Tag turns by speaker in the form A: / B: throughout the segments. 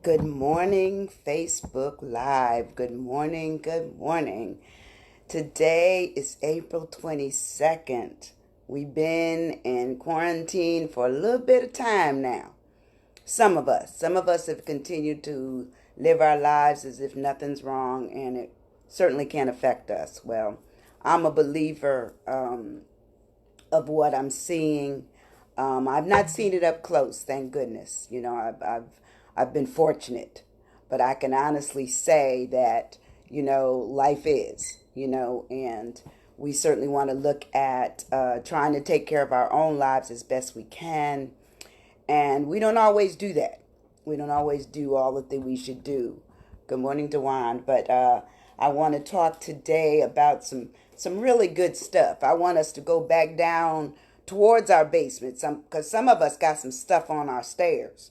A: Good morning, Facebook Live. Good morning, good morning. Today is April 22nd. We've been in quarantine for a little bit of time now. Some of us have continued to live our lives as if nothing's wrong, and it certainly can't affect us. Well, I'm a believer of what I'm seeing. I've not seen it up close, thank goodness. I've been fortunate, but I can honestly say that life is, and we certainly want to look at trying to take care of our own lives as best we can, and we don't always do that. We don't always do all the things we should do. Good morning, Dewan. But I want to talk today about some really good stuff. I want us to go back down towards our basement, because some of us got some stuff on our stairs.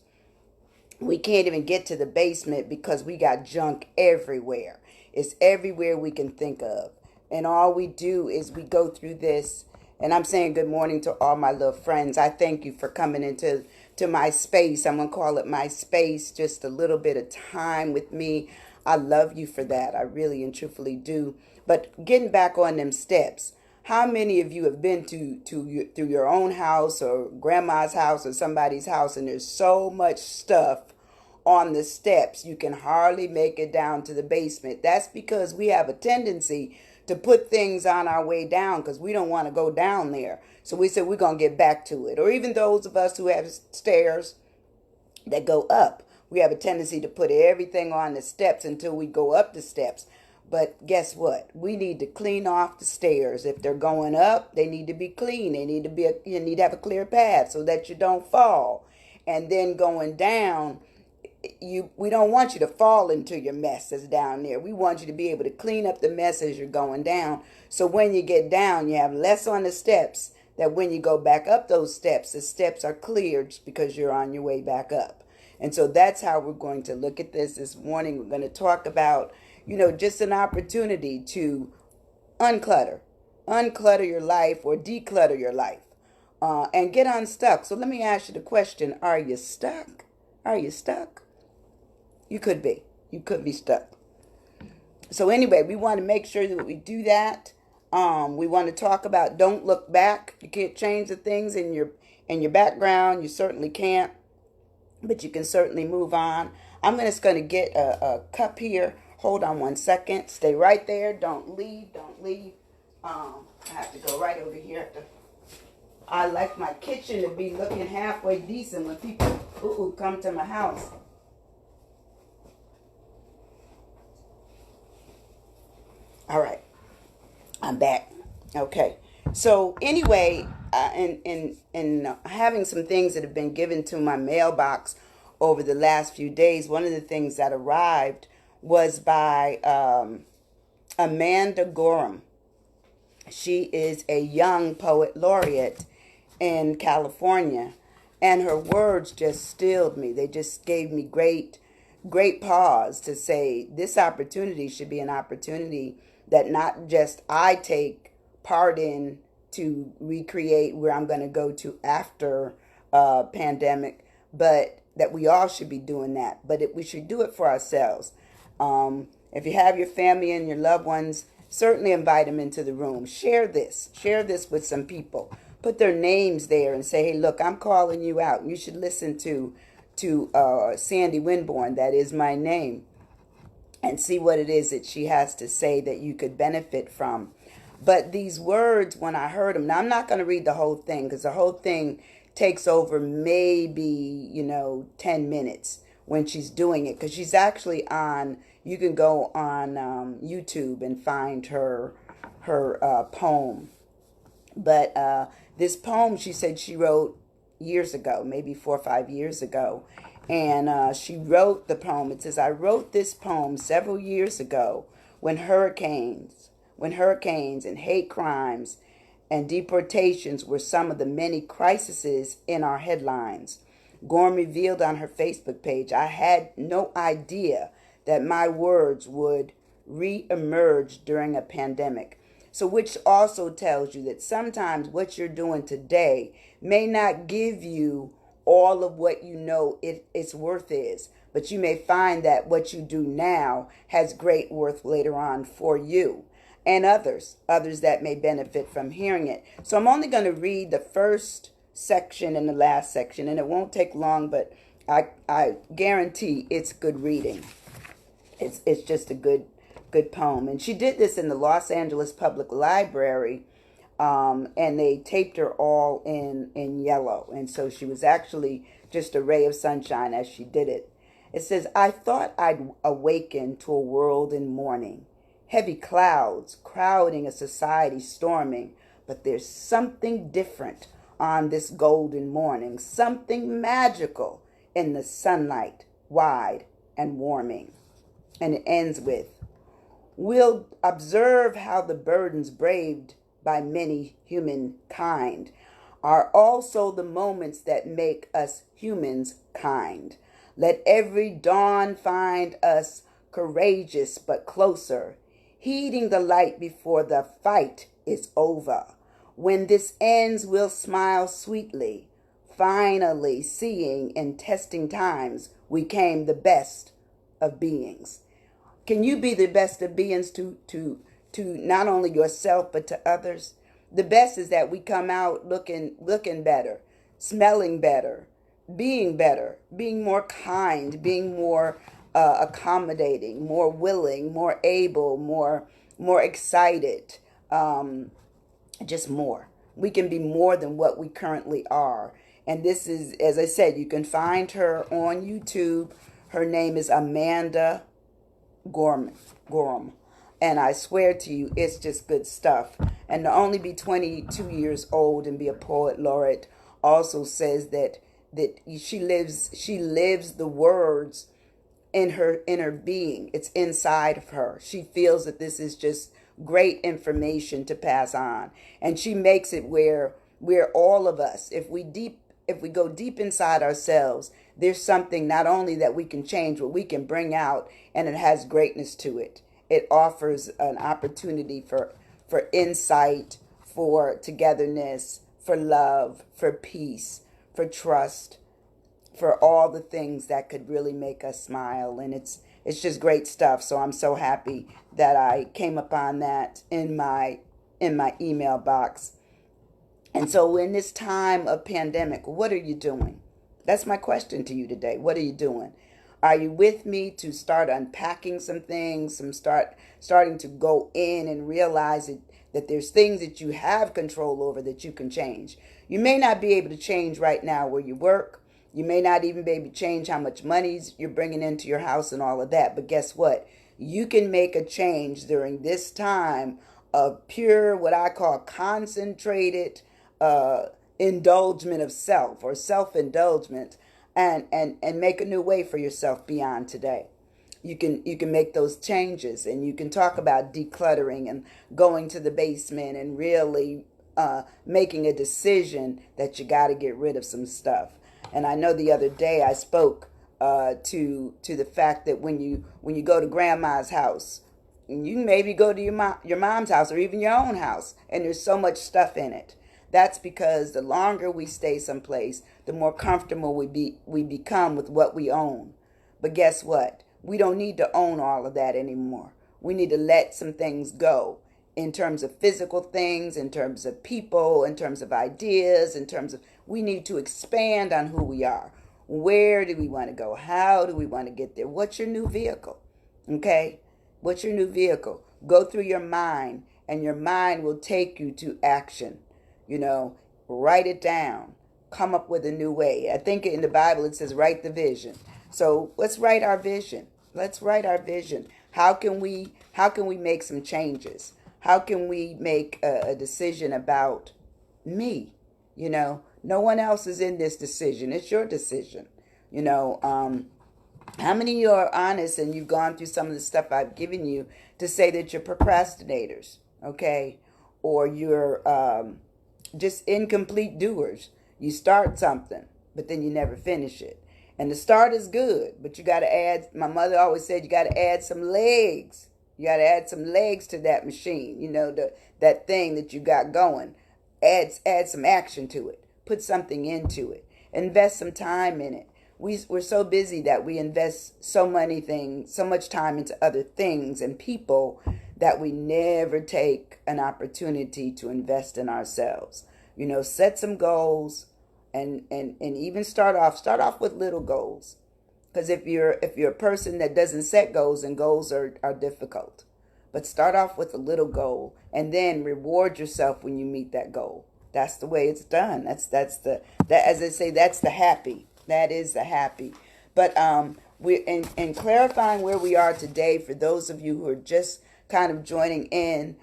A: We can't even get to the basement because we got junk everywhere. It's everywhere we can think of. And all we do is we go through this. And I'm saying good morning to all my little friends. I thank you for coming into my space. I'm going to call it my space, just a little bit of time with me. I love you for that. I really and truthfully do. But getting back on them steps, how many of you have been through your own house or grandma's house or somebody's house, and there's so much stuff on the steps you can hardly make it down to the basement? That's because we have a tendency to put things on our way down because we don't want to go down there. So we said we're going to get back to it. Or even those of us who have stairs that go up, we have a tendency to put everything on the steps until we go up the steps. But guess what? We need to clean off the stairs. If they're going up, they need to be clean. You need to have a clear path so that you don't fall. And then going down, we don't want you to fall into your mess that's down there. We want you to be able to clean up the mess as you're going down. So when you get down, you have less on the steps, that when you go back up those steps, the steps are cleared just because you're on your way back up. And so that's how we're going to look at this morning. We're going to talk about, just an opportunity to unclutter, unclutter your life or declutter your life, and get unstuck. So let me ask you the question: are you stuck? Are you stuck? You could be. You could be stuck. So anyway, we want to make sure that we do that. We want to talk about don't look back. You can't change the things in your background. You certainly can't, but you can certainly move on. I'm just going to get a cup here. Hold on one second. Stay right there. Don't leave. Don't leave. I have to go right over here. I like my kitchen to be looking halfway decent when people come to my house. All right, I'm back. Okay. So anyway, in having some things that have been given to my mailbox over the last few days, one of the things that arrived was by Amanda Gorham. She is a young poet laureate in California, and her words just stilled me. They just gave me great pause to say this opportunity should be an opportunity that not just I take part in to recreate where I'm going to go to after pandemic, but that we all should be doing that. But we should do it for ourselves. If you have your family and your loved ones, certainly invite them into the room. Share this. Share this with some people. Put their names there and say, hey, look, I'm calling you out. You should listen to Sandy Winborn. That is my name. And see what it is that she has to say that you could benefit from. But these words, when I heard them, now I'm not going to read the whole thing because the whole thing takes over maybe, 10 minutes when she's doing it. Because she's actually you can go on YouTube and find her poem. But this poem, she said she wrote years ago, maybe 4 or 5 years ago. And she wrote the poem. It says, I wrote this poem several years ago when hurricanes and hate crimes and deportations were some of the many crises in our headlines. Gorham revealed on her Facebook page, I had no idea that my words would re-emerge during a pandemic. So which also tells you that sometimes what you're doing today may not give you all of what its worth is. but you may find that what you do now has great worth later on for you and others that may benefit from hearing it. So I'm only going to read the first section and the last section, and it won't take long, but I guarantee it's good reading. It's just a good poem. And she did this in the Los Angeles Public Library, and they taped her all in yellow. And so she was actually just a ray of sunshine as she did it. It says, I thought I'd awaken to a world in mourning, heavy clouds crowding a society storming, but there's something different on this golden morning, something magical in the sunlight, wide and warming. And it ends with, we'll observe how the burdens braved by many humankind are also the moments that make us humans kind. Let every dawn find us courageous but closer, heeding the light before the fight is over. When this ends, we'll smile sweetly, finally seeing in testing times we came the best of beings. Can you be the best of beings to not only yourself but to others? The best is that we come out looking better, smelling better, being more kind, being more accommodating, more willing, more able, more excited, just more. We can be more than what we currently are. And this is, as I said, you can find her on YouTube. Her name is Amanda Gorham. And I swear to you, it's just good stuff. And to only be 22 years old and be a poet laureate also says that she lives the words in her being. It's inside of her. She feels that this is just great information to pass on. And she makes it where all of us, if we go deep inside ourselves, there's something not only that we can change, but we can bring out, and it has greatness to it. It offers an opportunity for insight, for togetherness, for love, for peace, for trust, for all the things that could really make us smile. And it's just great stuff. So I'm so happy that I came upon that in my email box. And so in this time of pandemic, what are you doing? That's my question to you today. What are you doing? Are you with me to start unpacking some things, starting to go in and realize that there's things that you have control over that you can change? You may not be able to change right now where you work. You may not even be able to change how much money you're bringing into your house and all of that. But guess what? You can make a change during this time of pure, what I call concentrated indulgement of self, or self-indulgence, and make a new way for yourself beyond today. You can make those changes, and you can talk about decluttering and going to the basement and really making a decision that you got to get rid of some stuff. And I know the other day I spoke to the fact that when you go to grandma's house, you maybe go to your mom's house or even your own house, and there's so much stuff in it. That's because the longer we stay someplace, the more comfortable we become with what we own. But guess what? We don't need to own all of that anymore. We need to let some things go, in terms of physical things, in terms of people, in terms of ideas, we need to expand on who we are. Where do we want to go? How do we want to get there? What's your new vehicle? Okay? What's your new vehicle? Go through your mind, and your mind will take you to action. Write it down. Come up with a new way. I think in the Bible it says write the vision. So let's write our vision. Let's write our vision. How can we make some changes? How can we make a decision about me? No one else is in this decision. It's your decision. How many of you are honest and you've gone through some of the stuff I've given you to say that you're procrastinators, okay? Or you're just incomplete doers. You start something, but then you never finish it. And the start is good, but you got to add, my mother always said, you got to add some legs. You got to add some legs to that machine, that thing that you got going. Add some action to it. Put something into it. Invest some time in it. we're so busy that we invest so much time into other things and people that we never take an opportunity to invest in ourselves. Set some goals and even start off with little goals. Because if you're a person that doesn't set goals, and goals are difficult. But start off with a little goal and then reward yourself when you meet that goal. That's the way it's done. As they say, that's the happy. That is the happy. But we're in clarifying where we are today for those of you who are just kind of joining in.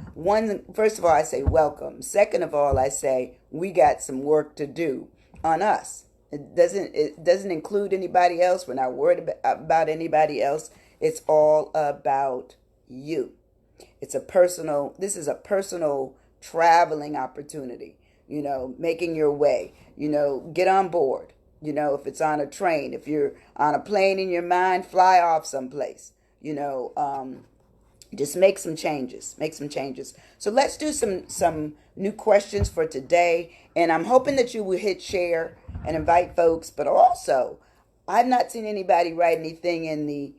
A: First of all, I say welcome. Second of all, I say we got some work to do on us. It doesn't include anybody else. We're not worried about anybody else. It's all about you. This is a personal traveling opportunity, making your way, get on board, if it's on a train, if you're on a plane in your mind, fly off someplace, just make some changes. So let's do some new questions for today. And I'm hoping that you will hit share and invite folks. But also, I've not seen anybody write anything in the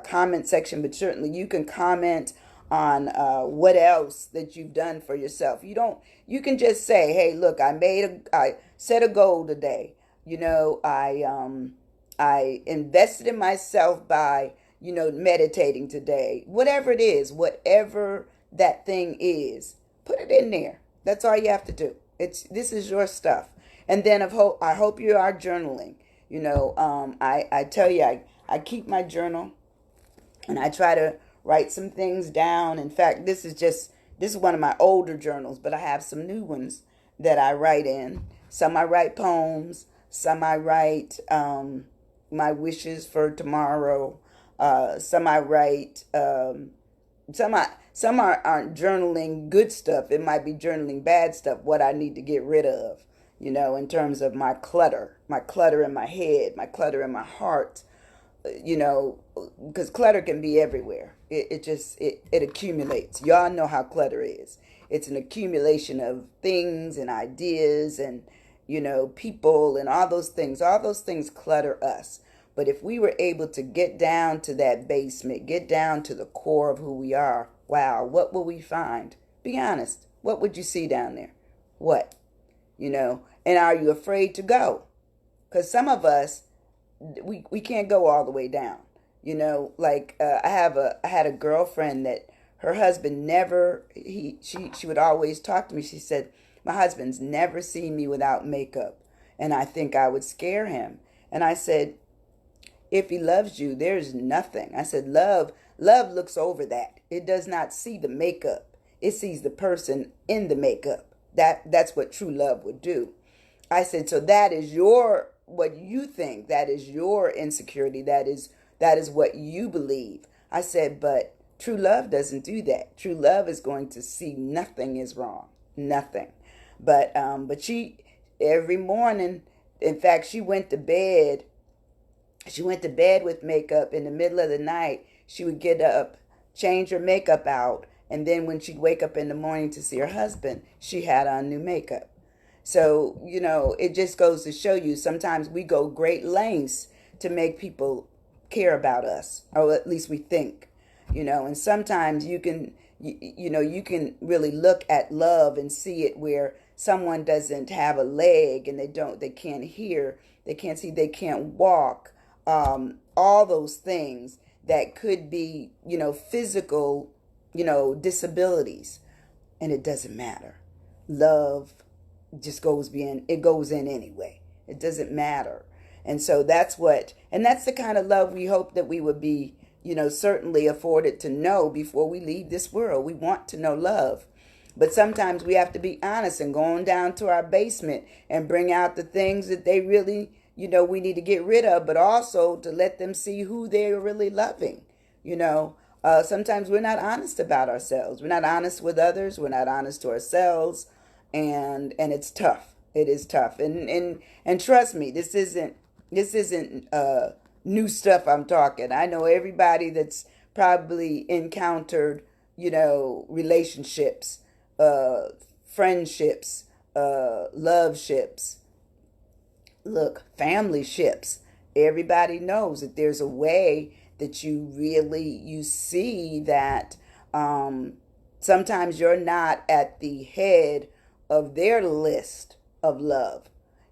A: comment section. But certainly you can comment on what else that you've done for yourself. You can just say, hey, look, I set a goal today. I invested in myself by meditating today. Whatever it is, whatever that thing is, put it in there. That's all you have to do. This is your stuff. And then I hope you are journaling. I tell you, I keep my journal and I try to write some things down. In fact, this is one of my older journals, but I have some new ones that I write in. Some I write poems, some I write my wishes for tomorrow. Some I write, some aren't journaling good stuff. It might be journaling bad stuff, what I need to get rid of, in terms of my clutter in my head, my clutter in my heart, because clutter can be everywhere. It accumulates. Y'all know how clutter is. It's an accumulation of things and ideas and, people and all those things. All those things clutter us. But if we were able to get down to that basement, get down to the core of who we are, wow, what will we find? Be honest. What would you see down there? What? And are you afraid to go? Because some of us, we can't go all the way down. I had a girlfriend that her husband she would always talk to me. She said, my husband's never seen me without makeup. And I think I would scare him. And I said, if he loves you, there's nothing. I said, love looks over that. It does not see the makeup. It sees the person in the makeup. That's what true love would do. I said, so that is what you think. That is your insecurity. That is what you believe. I said, but true love doesn't do that. True love is going to see nothing is wrong. Nothing. But she, every morning, in fact, she went to bed with makeup. In the middle of the night, she would get up, change her makeup out, and then when she'd wake up in the morning to see her husband, she had on new makeup. So, it just goes to show you, sometimes we go great lengths to make people care about us, or at least we think, and sometimes you can really look at love and see it where someone doesn't have a leg and they can't hear, they can't see, they can't walk. All those things that could be, physical, disabilities. And it doesn't matter. Love just goes in anyway. It doesn't matter. And so that's the kind of love we hope that we would be, certainly afforded to know before we leave this world. We want to know love. But sometimes we have to be honest and go on down to our basement and bring out the things that they really we need to get rid of, but also to let them see who they're really loving. Sometimes we're not honest about ourselves. We're not honest with others. We're not honest to ourselves. And it's tough. It is tough. And trust me, this isn't new stuff I'm talking. I know everybody that's probably encountered, relationships, friendships, love ships, Look, family ships. Everybody knows that there's a way that you see that um, sometimes you're not at the head of their list of love.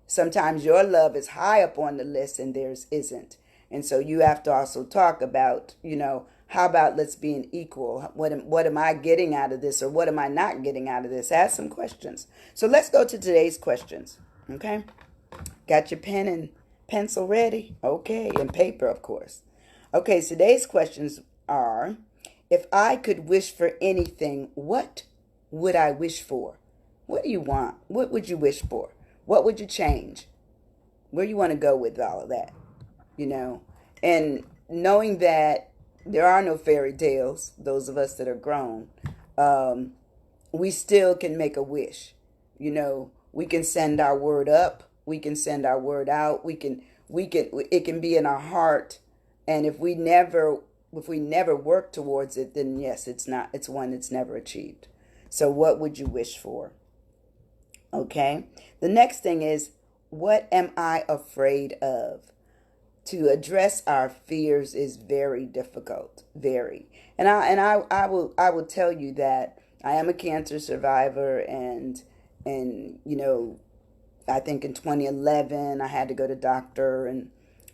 A: Sometimes your love is high up on the list and theirs isn't. And so you have to also talk about, how about let's be an equal? What am I getting out of this, or what am I not getting out of this? Ask some questions. So let's go to today's questions. Okay? Got your pen and pencil ready? Okay, and paper, of course. Okay, so today's questions are, if I could wish for anything, what would I wish for? What do you want? What would you wish for? What would you change? Where you want to go with all of that? And knowing that there are no fairy tales, those of us that are grown, we still can make a wish. We can send our word up. We can send our word out. It can be in our heart. And if we never work towards it, then yes, it's one that's never achieved. So what would you wish for? Okay. The next thing is, what am I afraid of? To address our fears is very difficult, very. And I will tell you that I am a cancer survivor, and I think in 2011 I had to go to doctor, and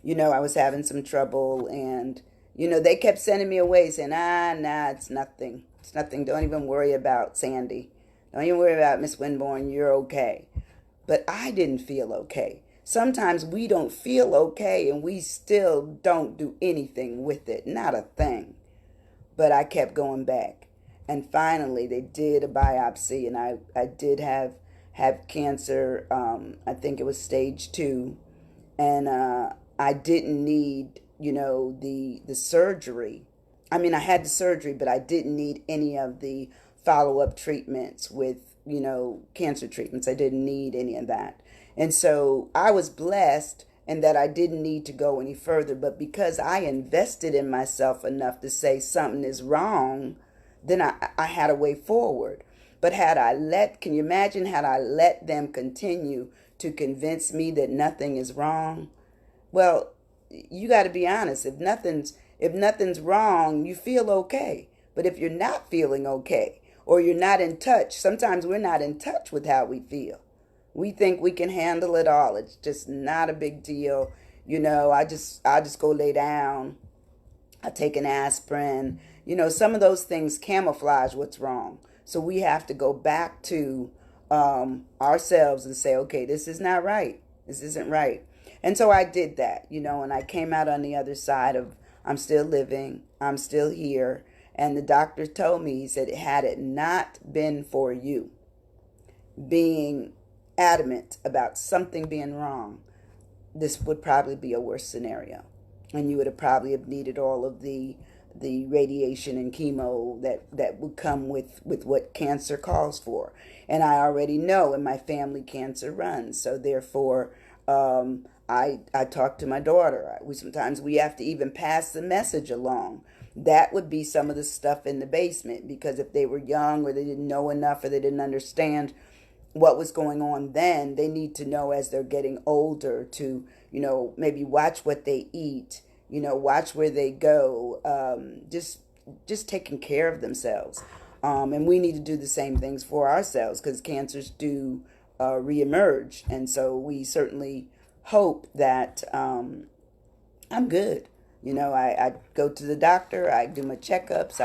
A: I was having some trouble, and they kept sending me away saying, nah, it's nothing. It's nothing. Don't even worry about Sandy. Don't even worry about Miss Winborn. You're okay. But I didn't feel okay. Sometimes we don't feel okay and we still don't do anything with it. Not a thing. But I kept going back. And finally they did a biopsy, and I did have cancer. I think it was stage 2. And I didn't need, the surgery. I mean, I had the surgery, but I didn't need any of the follow-up treatments with, cancer treatments. I didn't need any of that. And so I was blessed in that I didn't need to go any further. But because I invested in myself enough to say something is wrong, then I had a way forward. But can you imagine, had I let them continue to convince me that nothing is wrong? Well, you got to be honest. If nothing's wrong, you feel okay. But if you're not feeling okay, or you're not in touch, sometimes we're not in touch with how we feel. We think we can handle it all. It's just not a big deal. I just go lay down. I take an aspirin. Some of those things camouflage what's wrong. So we have to go back to ourselves and say, okay, this is not right. This isn't right. And so I did that, and I came out on the other side of, I'm still living. I'm still here. And the doctor told me, he said, had it not been for you being adamant about something being wrong, this would probably be a worse scenario. And you would have probably have needed all of the radiation and chemo that would come with what cancer calls for. And I already know in my family cancer runs. So therefore, I talk to my daughter. Sometimes we have to even pass the message along. That would be some of the stuff in the basement, because if they were young, or they didn't know enough, or they didn't understand what was going on then, they need to know as they're getting older to, maybe watch what they eat, watch where they go, just taking care of themselves. And we need to do the same things for ourselves, because cancers do reemerge. And so we certainly hope that I'm good. I go to the doctor, I do my checkups.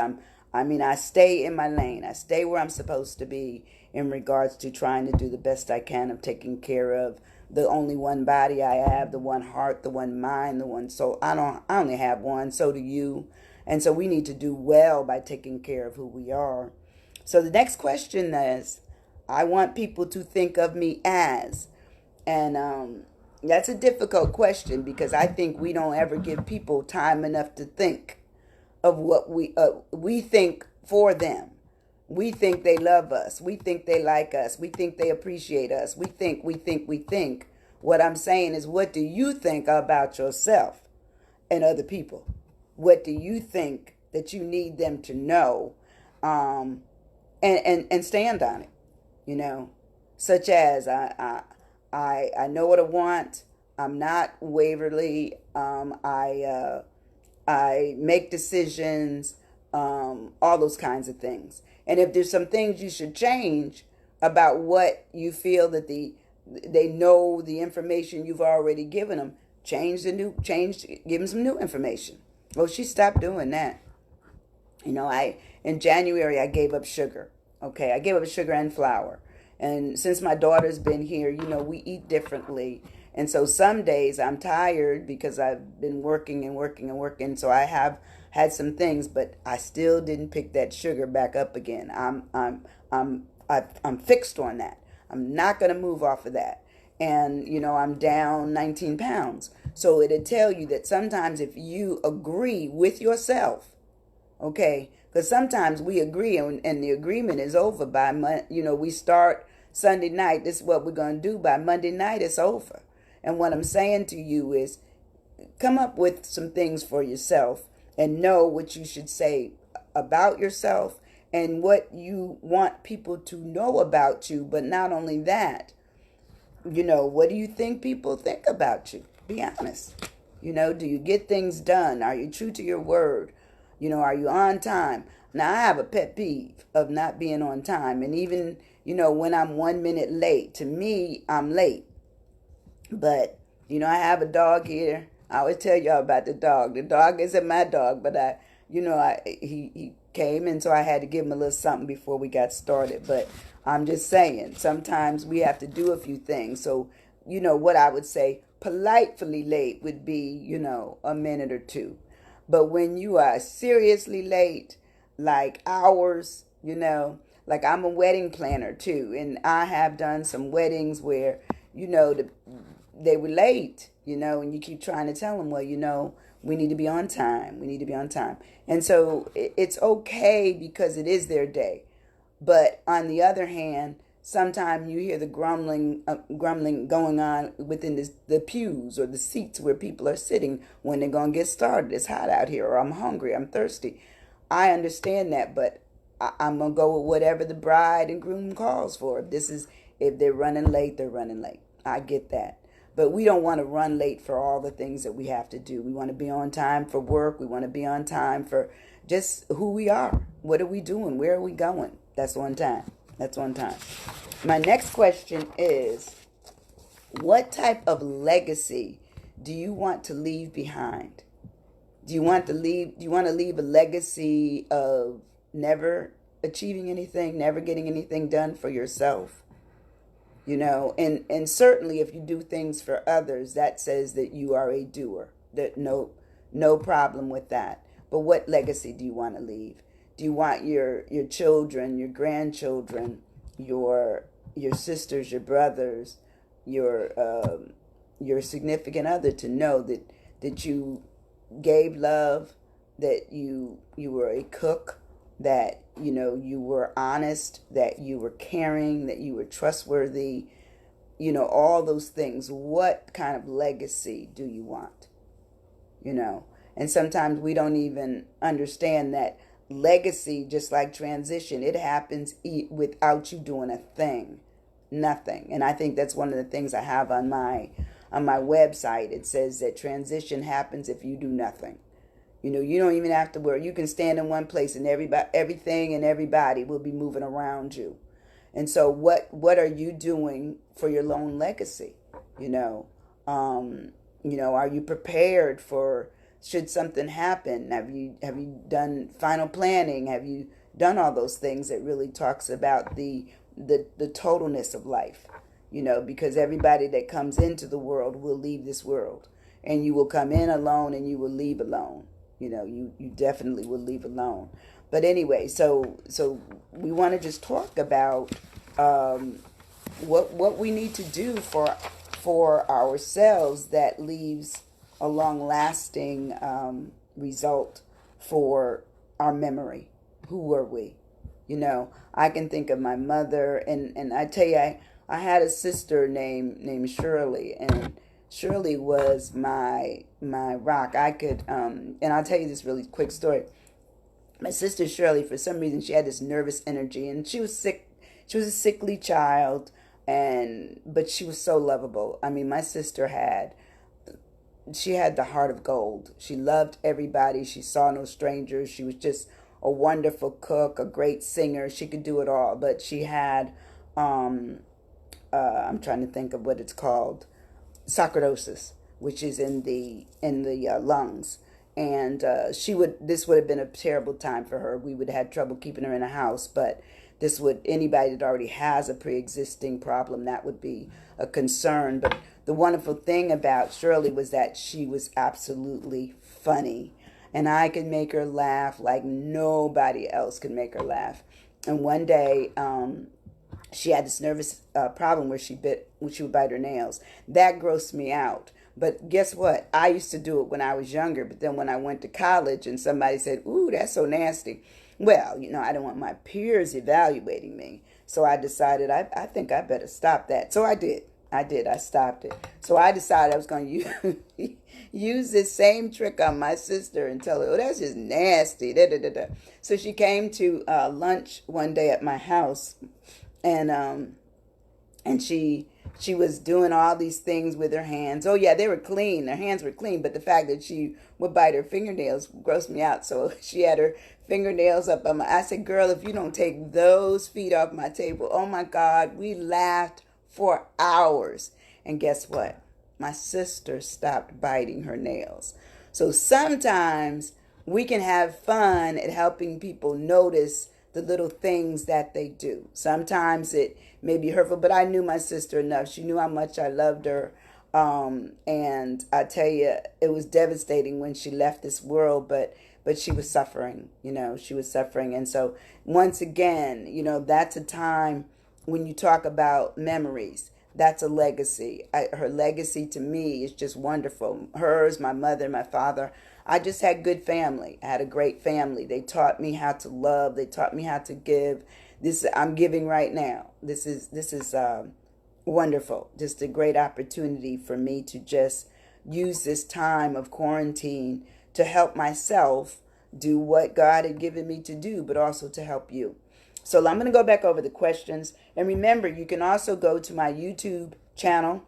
A: I stay in my lane. I stay where I'm supposed to be in regards to trying to do the best I can of taking care of the only one body I have, the one heart, the one mind, the one soul. I only have one, so do you. And so we need to do well by taking care of who we are. So the next question is, I want people to think of me as, and that's a difficult question, because I think we don't ever give people time enough to think of what we think for them. We think they love us. We think they like us. We think they appreciate us. We think. What I'm saying is, what do you think about yourself and other people? What do you think that you need them to know, and stand on it? Such as I know what I want. I'm not Waverly. I make decisions, all those kinds of things. And if there's some things you should change about what you feel that they know the information you've already given them, give them some new information. Well, she stopped doing that. In January I gave up sugar. Okay, I gave up sugar and flour. And since my daughter's been here, we eat differently. And so some days I'm tired because I've been working and working and working. So I have had some things, but I still didn't pick that sugar back up again. I'm fixed on that. I'm not going to move off of that. And I'm down 19 pounds. So it'll tell you that sometimes if you agree with yourself, okay, because sometimes we agree and the agreement is over by we start Sunday night, this is what we're going to do. By Monday night it's over. And what I'm saying to you is come up with some things for yourself and know what you should say about yourself and what you want people to know about you. But not only that, what do you think people think about you? Be honest. Do you get things done? Are you true to your word? Are you on time? Now, I have a pet peeve of not being on time. And even, when I'm 1 minute late, to me, I'm late. But, I have a dog here. I always tell y'all about the dog. The dog isn't my dog, but he came, and so I had to give him a little something before we got started. But I'm just saying, sometimes we have to do a few things. So, what I would say, politely late would be, a minute or two. But when you are seriously late, like hours, like I'm a wedding planner too. And I have done some weddings where, they were late, and you keep trying to tell them, well, we need to be on time. We need to be on time. And so it's okay because it is their day. But on the other hand, sometimes you hear the grumbling going on within the pews or the seats where people are sitting when they're going to get started. It's hot out here, or I'm hungry, I'm thirsty. I understand that, but I'm going to go with whatever the bride and groom calls for. If they're running late, they're running late. I get that. But we don't want to run late for all the things that we have to do. We want to be on time for work. We want to be on time for just who we are. What are we doing? Where are we going? That's on time. That's on time. My next question is, what type of legacy do you want to leave behind? Do you want to leave a legacy of never achieving anything, never getting anything done for yourself? And certainly if you do things for others, that says that you are a doer. That no problem with that. But what legacy do you want to leave? Do you want your children, your grandchildren, your sisters, your brothers, your significant other to know that you gave love, that you were a cook, that you were honest, that you were caring, that you were trustworthy, all those things. What kind of legacy do you want? And sometimes we don't even understand that legacy, just like transition, it happens without you doing a thing, nothing. And I think that's one of the things I have on my website. It says that transition happens if you do nothing. You don't even have to worry. You can stand in one place and everything and everybody will be moving around you. And so what are you doing for your own legacy? Are you prepared for, should something happen? Have you done final planning? Have you done all those things that really talks about the totalness of life? Because everybody that comes into the world will leave this world. And you will come in alone and you will leave alone. You definitely will leave alone. But anyway, so we want to just talk about what we need to do for ourselves that leaves a long-lasting result for our memory. Who were we? I can think of my mother, and I tell you, I had a sister named Shirley, and Shirley was my rock. I could, and I'll tell you this really quick story. My sister Shirley, for some reason, she had this nervous energy, and she was sick. She was a sickly child, but she was so lovable. I mean, my sister had she had the heart of gold. She loved everybody. She saw no strangers. She was just a wonderful cook, a great singer. She could do it all. But she had, um, I'm trying to think of what it's called, sarcoidosis, which is in the lungs. And she would this would have been a terrible time for her. We would have had trouble keeping her in a house, but this would anybody that already has a pre-existing problem, that would be a concern. But the wonderful thing about Shirley was that she was absolutely funny, and I could make her laugh like nobody else could make her laugh. And one day, she had this nervous problem where she would bite her nails. That grossed me out. But guess what? I used to do it when I was younger, but then when I went to college and somebody said, "Ooh, that's so nasty." Well, I don't want my peers evaluating me. So I decided I think I better stop that. So I did. I stopped it. So I decided I was going to use this same trick on my sister and tell her, "Oh, that's just nasty." Da, da, da, da. So she came to lunch one day at my house, and she was doing all these things with her hands. Oh yeah, they were clean. Her hands were clean, but the fact that she would bite her fingernails grossed me out. So she had her fingernails up on my. I said, "Girl, if you don't take those feet off my table," oh my God, we laughed for hours. And guess what? My sister stopped biting her nails. So sometimes we can have fun at helping people notice the little things that they do. Sometimes it may be hurtful, but I knew my sister enough. She knew how much I loved her. And I tell you, it was devastating when she left this world, but she was suffering, she was suffering. And so once again, that's a time when you talk about memories. That's a legacy. Her legacy to me is just wonderful. Hers, my mother, my father. I just had good family. I had a great family. They taught me how to love. They taught me how to give. This I'm giving right now. This is wonderful. Just a great opportunity for me to just use this time of quarantine to help myself do what God had given me to do, but also to help you. So I'm going to go back over the questions. And remember, you can also go to my YouTube channel,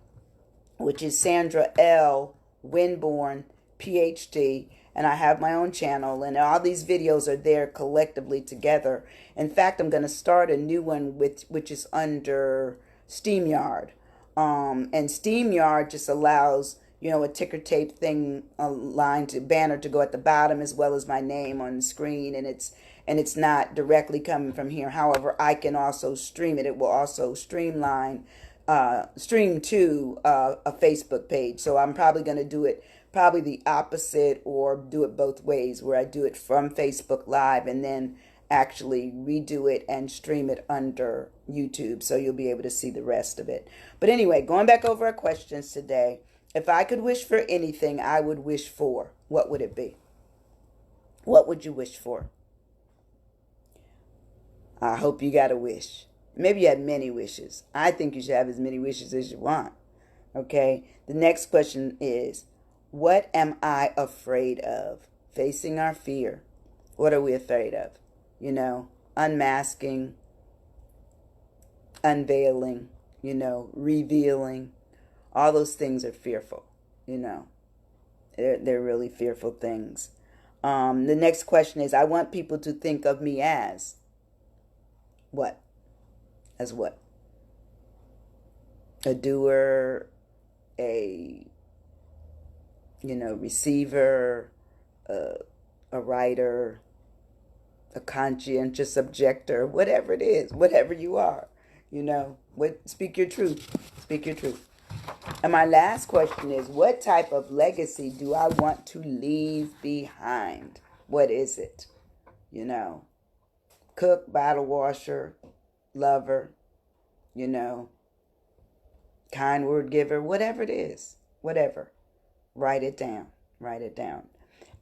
A: which is Sandra L. Winborn, PhD. And I have my own channel. And all these videos are there collectively together. In fact, I'm going to start a new one which is under StreamYard. And StreamYard just allows, a ticker tape thing, a banner to go at the bottom, as well as my name on the screen. And it's not directly coming from here. However, I can also stream it. It will also stream to a Facebook page. So I'm probably going to do it probably the opposite, or do it both ways, where I do it from Facebook Live and then actually redo it and stream it under YouTube. So you'll be able to see the rest of it. But anyway, going back over our questions today. If I could wish for anything, I would wish for, what would it be? What would you wish for? I hope you got a wish. Maybe you had many wishes. I think you should have as many wishes as you want. Okay? The next question is, what am I afraid of? Facing our fear. What are we afraid of? Unmasking, unveiling, revealing. All those things are fearful. They're really fearful things. The next question is, I want people to think of me as what? As what? A doer, a receiver, a writer, a conscientious objector, whatever it is, whatever you are, speak your truth. Speak your truth. And my last question is, what type of legacy do I want to leave behind? What is it? Cook, bottle washer, lover, kind word giver, whatever it is, whatever. Write it down. Write it down.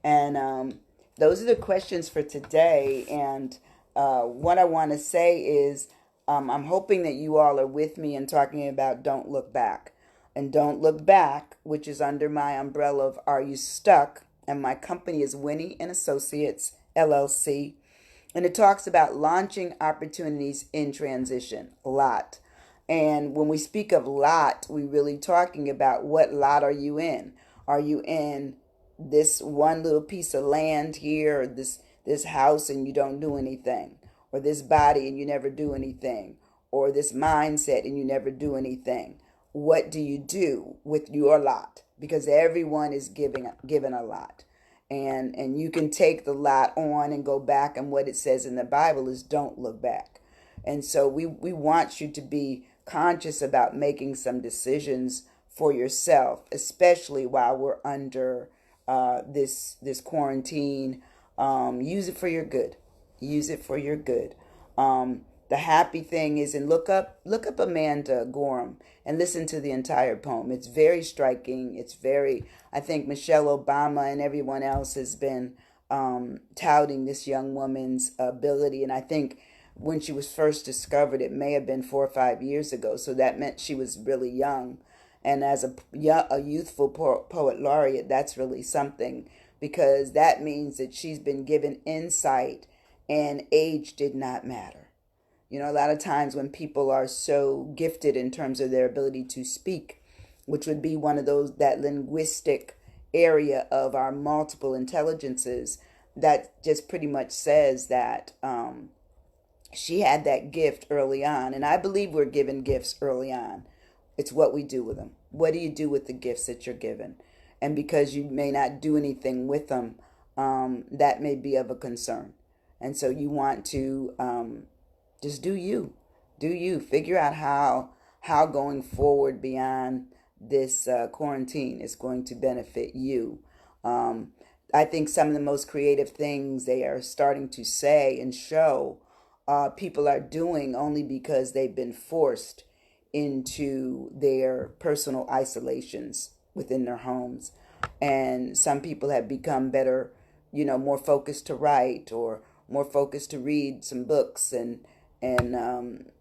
A: And those are the questions for today. And what I want to say is, I'm hoping that you all are with me in talking about Don't Look Back. And Don't Look Back, which is under my umbrella of Are You Stuck? And my company is Winnie and Associates, LLC. And it talks about launching opportunities in transition, lot. And when we speak of lot, we're really talking about what lot are you in? Are you in this one little piece of land here, or this house and you don't do anything, or this body and you never do anything, or this mindset and you never do anything? What do you do with your lot? Because everyone is given a lot. And you can take the lot on and go back, and what it says in the Bible is don't look back. And so we want you to be conscious about making some decisions for yourself, especially while we're under this quarantine. Use it for your good. Use it for your good. The happy thing is, and look up Amanda Gorham and listen to the entire poem. It's very striking. It's very, I think Michelle Obama and everyone else has been touting this young woman's ability, and I think when she was first discovered, it may have been 4 or 5 years ago. So that meant she was really young. And as a youthful poet laureate, that's really something, because that means that she's been given insight and age did not matter. A lot of times when people are so gifted in terms of their ability to speak, which would be one of those, that linguistic area of our multiple intelligences, that just pretty much says that she had that gift early on. And I believe we're given gifts early on. It's what we do with them. What do you do with the gifts that you're given? And because you may not do anything with them, that may be of a concern. And so you want to just do you. Do you. Figure out how going forward beyond this quarantine is going to benefit you. I think some of the most creative things they are starting to say and show, people are doing only because they've been forced into their personal isolations within their homes. And some people have become better, more focused to write, or more focused to read some books, and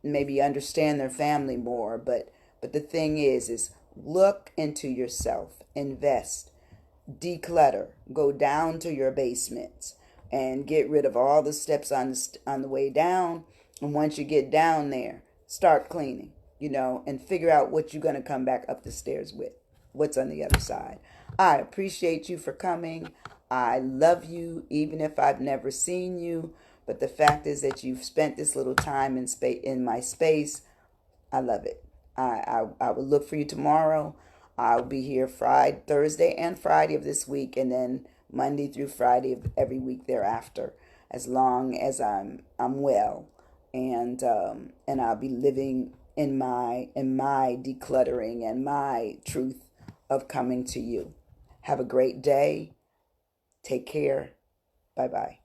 A: maybe understand their family more. But the thing is look into yourself, invest, declutter, go down to your basements and get rid of all the steps on the way down. And once you get down there, start cleaning, and figure out what you're going to come back up the stairs with, what's on the other side. I appreciate you for coming. I love you, even if I've never seen you. But the fact is that you've spent this little time in my space. I love it. I will look for you tomorrow. I'll be here Thursday and Friday of this week, and then Monday through Friday of every week thereafter, as long as I'm well, and I'll be living in my decluttering and my truth of coming to you. Have a great day. Take care. Bye bye.